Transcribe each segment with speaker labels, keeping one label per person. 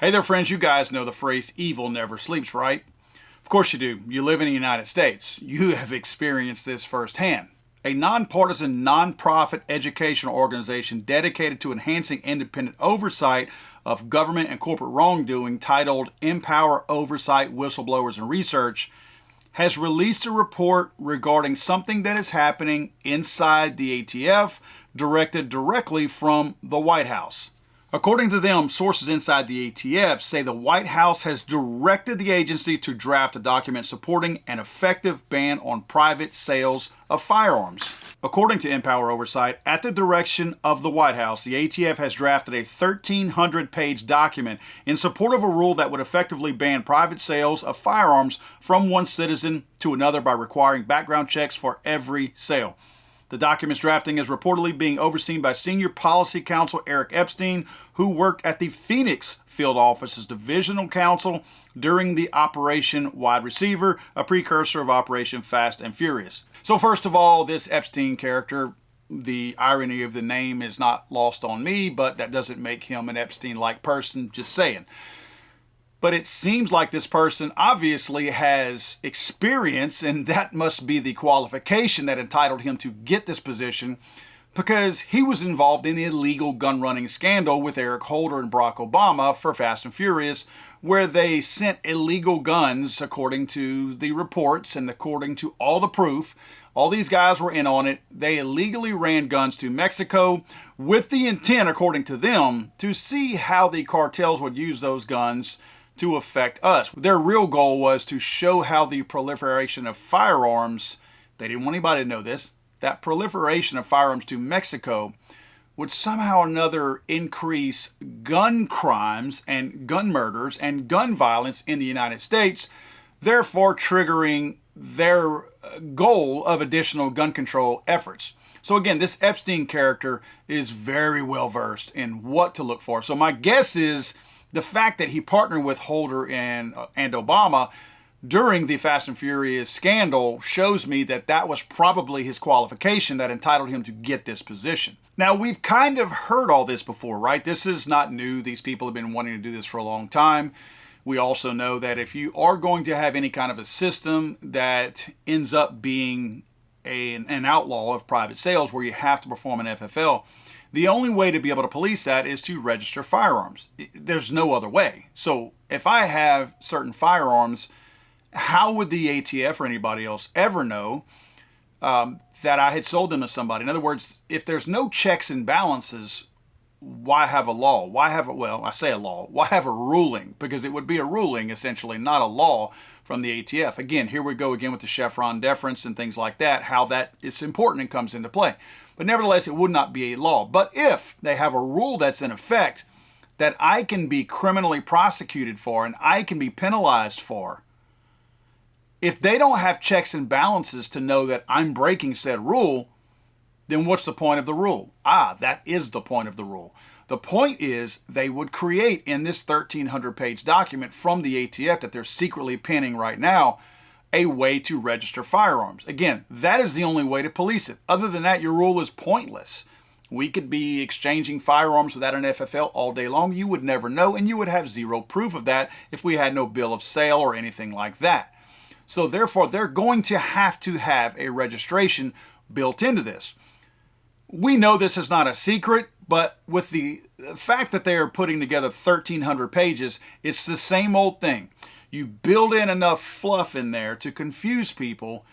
Speaker 1: Hey there, friends. You guys know the phrase evil never sleeps, right? Of course you do. You live in the United States. You have experienced this firsthand. A nonpartisan, nonprofit educational organization dedicated to enhancing independent oversight of government and corporate wrongdoing, titled Empower Oversight, Whistleblowers and Research, has released a report regarding something that is happening inside the ATF, directed directly from the White House. According to them, sources inside the ATF say the White House has directed the agency to draft a document supporting an effective ban on private sales of firearms. According to Empower Oversight, at the direction of the White House, the ATF has drafted a 1,300-page document in support of a rule that would effectively ban private sales of firearms from one citizen to another by requiring background checks for every sale. The document's drafting is reportedly being overseen by Senior Policy Counsel Eric Epstein, who worked at the Phoenix Field Office's Divisional Counsel during the Operation Wide Receiver, a precursor of Operation Fast and Furious. So first of all, this Epstein character, the irony of the name is not lost on me, but that doesn't make him an Epstein-like person, just saying. But it seems like this person obviously has experience, and that must be the qualification that entitled him to get this position, because he was involved in the illegal gun running scandal with Eric Holder and Barack Obama for Fast and Furious, where they sent illegal guns, according to the reports and according to all the proof. All these guys were in on it. They illegally ran guns to Mexico with the intent, according to them, to see how the cartels would use those guns to affect us. Their real goal was to show how the proliferation of firearms, they didn't want anybody to know this, that proliferation of firearms to Mexico would somehow or another increase gun crimes and gun murders and gun violence in the United States, therefore triggering their goal of additional gun control efforts. So again, this Epstein character is very well versed in what to look for. So my guess is the fact that he partnered with Holder and Obama during the Fast and Furious scandal shows me that that was probably his qualification that entitled him to get this position. Now, we've kind of heard all this before, right? This is not new. These people have been wanting to do this for a long time. We also know that if you are going to have any kind of a system that ends up being an outlaw of private sales where you have to perform an FFL, the only way to be able to police that is to register firearms. There's no other way. So if I have certain firearms, how would the ATF or anybody else ever know that I had sold them to somebody? In other words, if there's no checks and balances, why have a law? Why have a, well, I say a law, why have a ruling? Because it would be a ruling, essentially, not a law from the ATF. Again, here we go again with the Chevron deference and things like that, how that is important and comes into play. But nevertheless, it would not be a law. But if they have a rule that's in effect that I can be criminally prosecuted for and I can be penalized for, if they don't have checks and balances to know that I'm breaking said rule, then what's the point of the rule? That is the point of the rule. The point is they would create in this 1,300-page document from the ATF that they're secretly penning right now a way to register firearms. Again, that is the only way to police it. Other than that, your rule is pointless. We could be exchanging firearms without an FFL all day long. You would never know, and you would have zero proof of that if we had no bill of sale or anything like that. So therefore, they're going to have a registration built into this. We know this is not a secret, but with the fact that they are putting together 1,300 pages, it's the same old thing. You build in enough fluff in there to confuse people,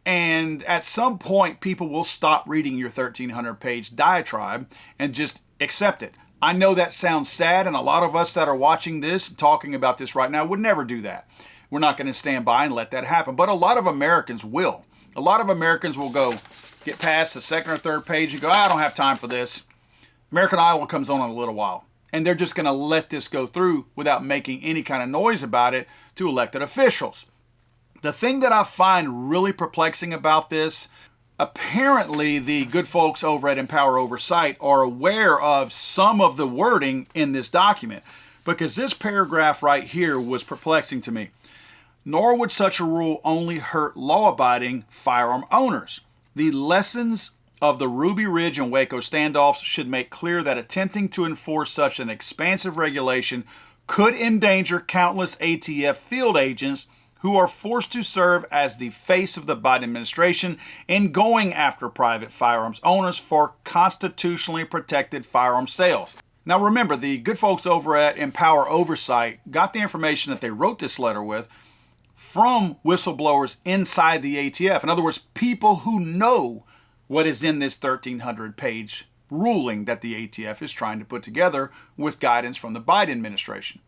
Speaker 1: and at some point, people will stop reading your 1,300-page diatribe and just accept it. I know that sounds sad, and a lot of us that are watching this, talking about this right now, would never do that. We're not going to stand by and let that happen, but a lot of Americans will. A lot of Americans will get past the second or third page and go, I don't have time for this. American Idol comes on in a little while. And they're just going to let this go through without making any kind of noise about it to elected officials. The thing that I find really perplexing about this, apparently the good folks over at Empower Oversight are aware of some of the wording in this document, because this paragraph right here was perplexing to me. Nor would such a rule only hurt law-abiding firearm owners. The lessons of the Ruby Ridge and Waco standoffs should make clear that attempting to enforce such an expansive regulation could endanger countless ATF field agents who are forced to serve as the face of the Biden administration in going after private firearms owners for constitutionally protected firearm sales. Now remember, the good folks over at Empower Oversight got the information that they wrote this letter with from whistleblowers inside the ATF. In other words, people who know what is in this 1,300-page ruling that the ATF is trying to put together with guidance from the Biden administration.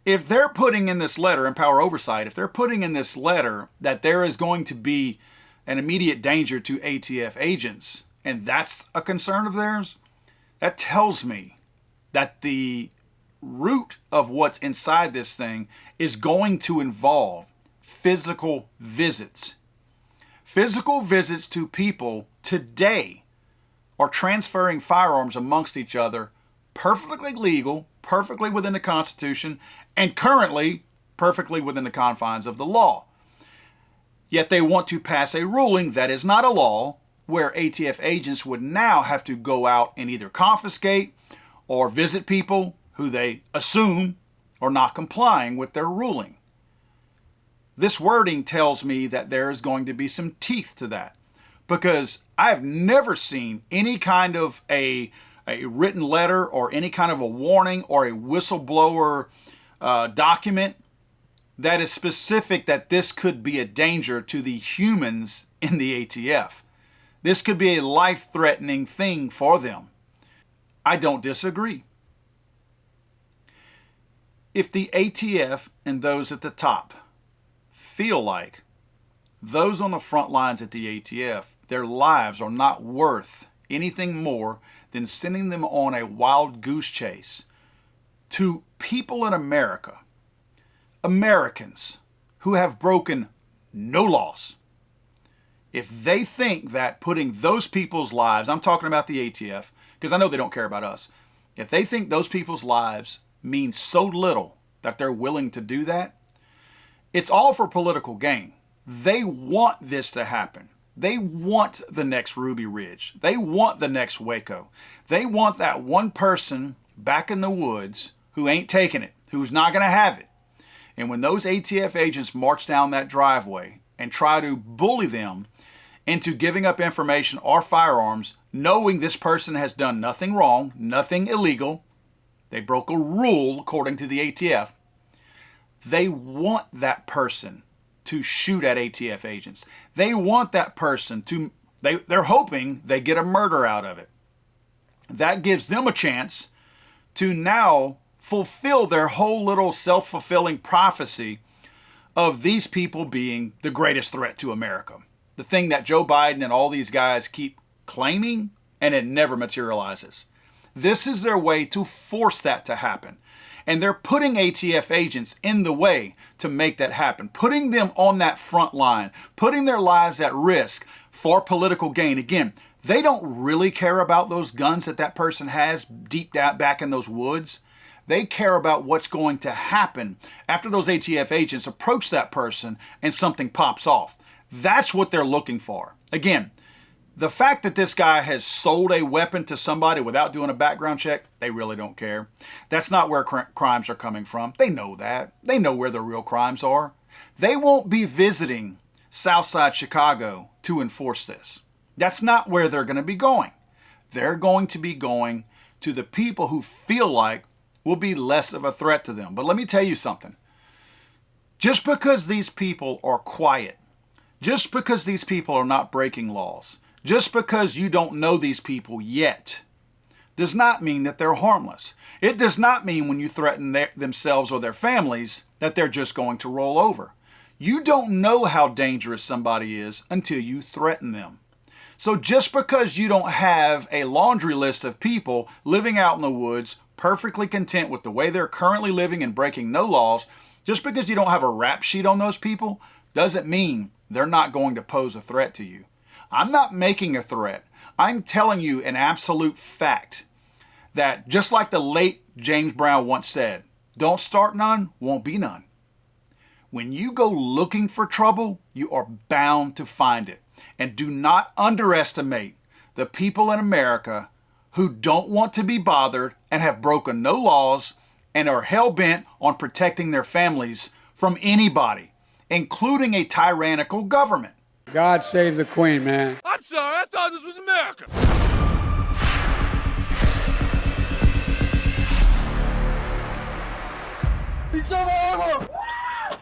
Speaker 1: If they're putting in this letter, Empower Oversight, if they're putting in this letter that there is going to be an immediate danger to ATF agents, and that's a concern of theirs, that tells me that the root of what's inside this thing is going to involve physical visits. Physical visits to people today are transferring firearms amongst each other, perfectly legal, perfectly within the Constitution, and currently perfectly within the confines of the law. Yet they want to pass a ruling that is not a law, where ATF agents would now have to go out and either confiscate or visit people who they assume are not complying with their ruling. This wording tells me that there is going to be some teeth to that, because I've never seen any kind of a written letter or any kind of a warning or a whistleblower document that is specific that this could be a danger to the humans in the ATF. This could be a life-threatening thing for them. I don't disagree. If the ATF and those at the top feel like those on the front lines at the ATF, their lives are not worth anything more than sending them on a wild goose chase to people in America, Americans who have broken no laws. If they think that putting those people's lives, I'm talking about the ATF, because I know they don't care about us. If they think those people's lives mean so little that they're willing to do that, it's all for political gain. They want this to happen. They want the next Ruby Ridge. They want the next Waco. They want that one person back in the woods who ain't taking it, who's not going to have it. And when those ATF agents march down that driveway and try to bully them into giving up information or firearms, knowing this person has done nothing wrong, nothing illegal, they broke a rule according to the ATF, they want that person to shoot at ATF agents. They want that person to, they're hoping they get a murder out of it. That gives them a chance to now fulfill their whole little self-fulfilling prophecy of these people being the greatest threat to America. The thing that Joe Biden and all these guys keep claiming, and it never materializes. This is their way to force that to happen. And they're putting ATF agents in the way to make that happen, putting them on that front line, putting their lives at risk for political gain. Again, they don't really care about those guns that person has deep down back in those woods. They care about what's going to happen after those ATF agents approach that person and something pops off. That's what they're looking for. Again, the fact that this guy has sold a weapon to somebody without doing a background check, they really don't care. That's not where crimes are coming from. They know that. They know where the real crimes are. They won't be visiting Southside Chicago to enforce this. That's not where they're going to be going. They're going to be going to the people who feel like will be less of a threat to them. But let me tell you something. Just because these people are quiet, just because these people are not breaking laws, just because you don't know these people yet, does not mean that they're harmless. It does not mean when you threaten themselves or their families that they're just going to roll over. You don't know how dangerous somebody is until you threaten them. So just because you don't have a laundry list of people living out in the woods, perfectly content with the way they're currently living and breaking no laws, just because you don't have a rap sheet on those people, doesn't mean they're not going to pose a threat to you. I'm not making a threat. I'm telling you an absolute fact that just like the late James Brown once said, don't start none, won't be none. When you go looking for trouble, you are bound to find it. And do not underestimate the people in America who don't want to be bothered and have broken no laws and are hell-bent on protecting their families from anybody, including a tyrannical government.
Speaker 2: God save the Queen, man.
Speaker 3: I'm sorry, I thought this was America.